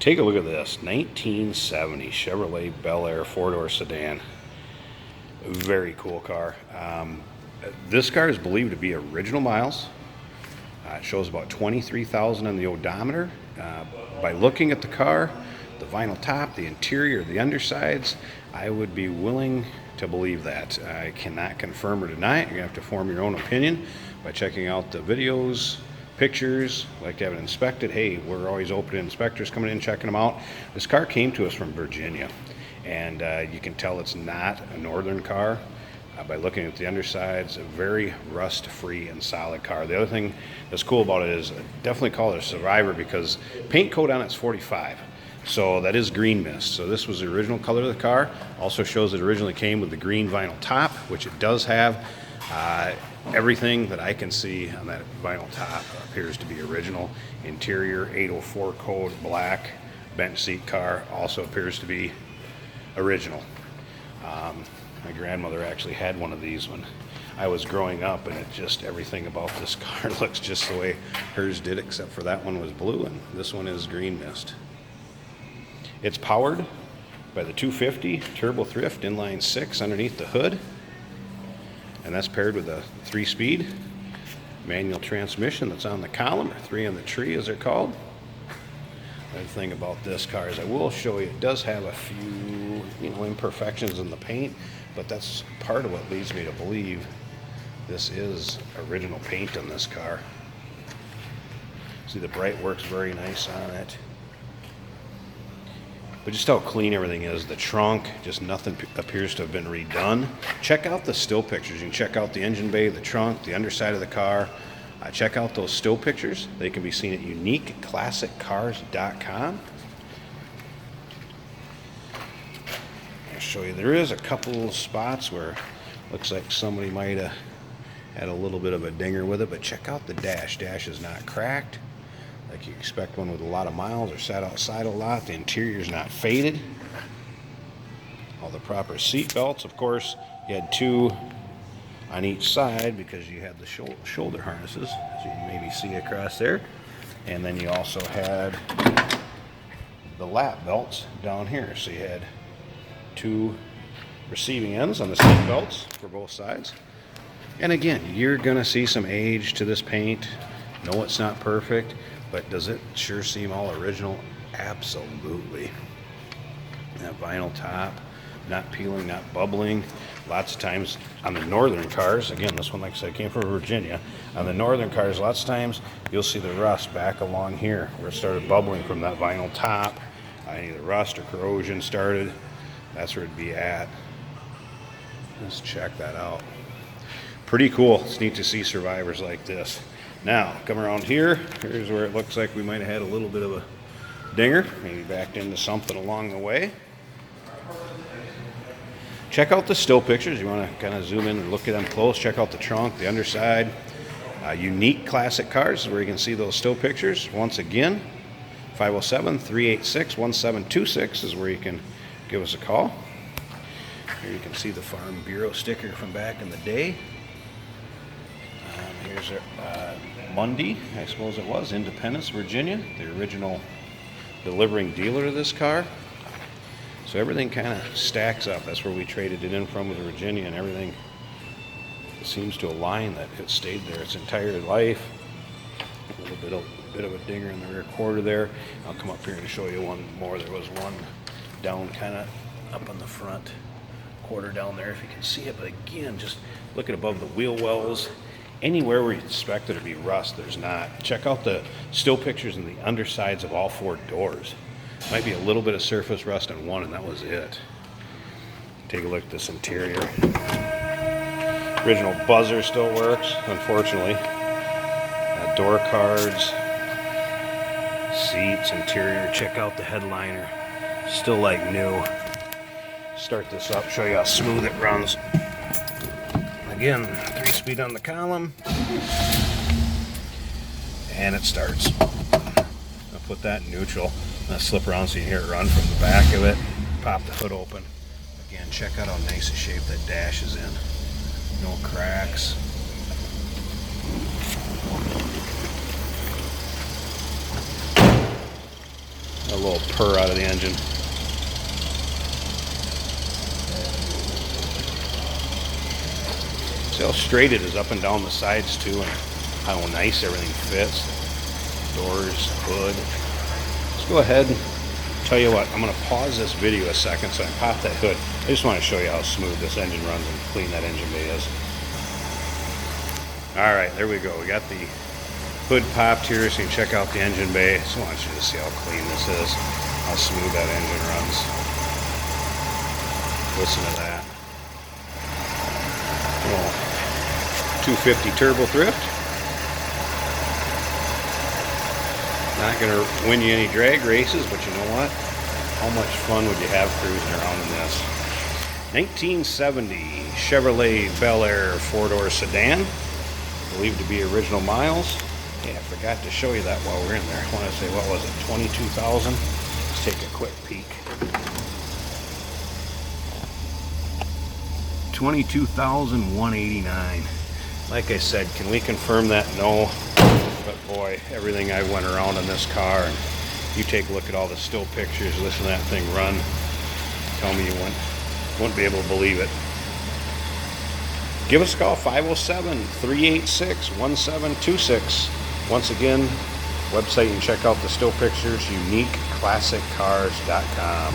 Take a look at this 1970 Chevrolet Bel Air four-door sedan. Very cool car. This car is believed to be original miles. It shows about 23,000 on the odometer. By looking at the car, the vinyl top, the interior, the undersides, I would be willing to believe that. I cannot confirm or deny it. You're going to have to form your own opinion by checking out the videos, pictures, like to have it inspected. Hey, we're always open to inspectors coming in, checking them out. This car came to us from Virginia, and you can tell it's not a northern car by looking at the undersides. A very rust-free and solid car. The other thing that's cool about it is definitely call it a survivor because paint coat on it's 45. So that is green mist. So this was the original color of the car. Also shows it originally came with the green vinyl top, which it does have. Everything that I can see on that vinyl top appears to be original. Interior 804 code black bench seat car also appears to be original. My grandmother actually had one of these when I was growing up, and it just everything about this car looks just the way hers did, except for that one was blue and this one is green mist. It's powered by the 250 Turbo Thrift inline 6 underneath the hood, and that's paired with a 3-speed manual transmission that's on the column, or 3 on the tree as they're called. The thing about this car is I will show you it does have a few imperfections in the paint, but that's part of what leads me to believe this is original paint on this car. See, the bright works very nice on it. But just how clean everything is. The trunk, just nothing appears to have been redone. Check out the still pictures. You can check out the engine bay, the trunk, the underside of the car. Check out those still pictures. They can be seen at uniqueclassiccars.com. I'll show you, there is a couple spots where looks like somebody might have had a little bit of a dinger with it, but check out the dash. Dash is not cracked like you expect one with a lot of miles or sat outside a lot. The interior is not faded. All the proper seat belts. Of course, you had 2 on each side because you had the shoulder harnesses, as you can maybe see across there. And then you also had the lap belts down here. So you had 2 receiving ends on the seat belts for both sides. And again, you're going to see some age to this paint. No, it's not perfect, but does it sure seem all original? Absolutely. That vinyl top, not peeling, not bubbling. Lots of times on the northern cars, again, this one, like I said, came from Virginia. On the northern cars, lots of times you'll see the rust back along here where it started bubbling from that vinyl top. Either rust or corrosion started. That's where it'd be at. Let's check that out. Pretty cool. It's neat to see survivors like this. Now, come around here. Here's where it looks like we might have had a little bit of a dinger. Maybe backed into something along the way. Check out the still pictures. You want to kind of zoom in and look at them close. Check out the trunk, the underside. Unique Classic Cars is where you can see those still pictures. Once again, 507-386-1726 is where you can give us a call. Here you can see the Farm Bureau sticker from back in the day. Here's Mundy, I suppose it was, Independence, Virginia, the original delivering dealer of this car. So everything kind of stacks up. That's where we traded it in from, with Virginia, and everything seems to align that it stayed there its entire life. A little bit of a dinger in the rear quarter there. I'll come up here and show you one more. There was one down kind of up on the front quarter down there, if you can see it. But again, just looking above the wheel wells, anywhere where you expect there to be rust, there's not. Check out the still pictures in the undersides of all 4 doors. Might be a little bit of surface rust on one, and that was it. Take a look at this interior. Original buzzer still works, unfortunately. Door cards, seats, interior. Check out the headliner. Still like new. Start this up, show you how smooth it runs. Again, 3-speed on the column, and it starts. I'll put that in neutral. I'll slip around so you can hear it run from the back of it. Pop the hood open. Again, check out how nice a shape that dash is in. No cracks. A little purr out of the engine. See how straight it is up and down the sides too, and how nice everything fits. Doors, hood. Let's go ahead and tell you what, I'm going to pause this video a second so I can pop that hood. I just want to show you how smooth this engine runs and clean that engine bay is. Alright, there we go. We got the hood popped here so you can check out the engine bay. Just want you to see how clean this is, how smooth that engine runs. Listen to that. Oh, 250 turbo thrift. Not going to win you any drag races, but you know what? How much fun would you have cruising around in this? 1970 Chevrolet Bel Air four-door sedan. Believed to be original miles. Yeah, I forgot to show you that while we're in there. I want to say, what was it, 22,000? Let's take a quick peek. 22,189. Like I said, can we confirm that? No. But boy, everything I went around in this car, and you take a look at all the still pictures, listen to that thing run. Tell me you wouldn't be able to believe it. Give us a call, 507-386-1726. Once again, website you can check out the still pictures, uniqueclassiccars.com.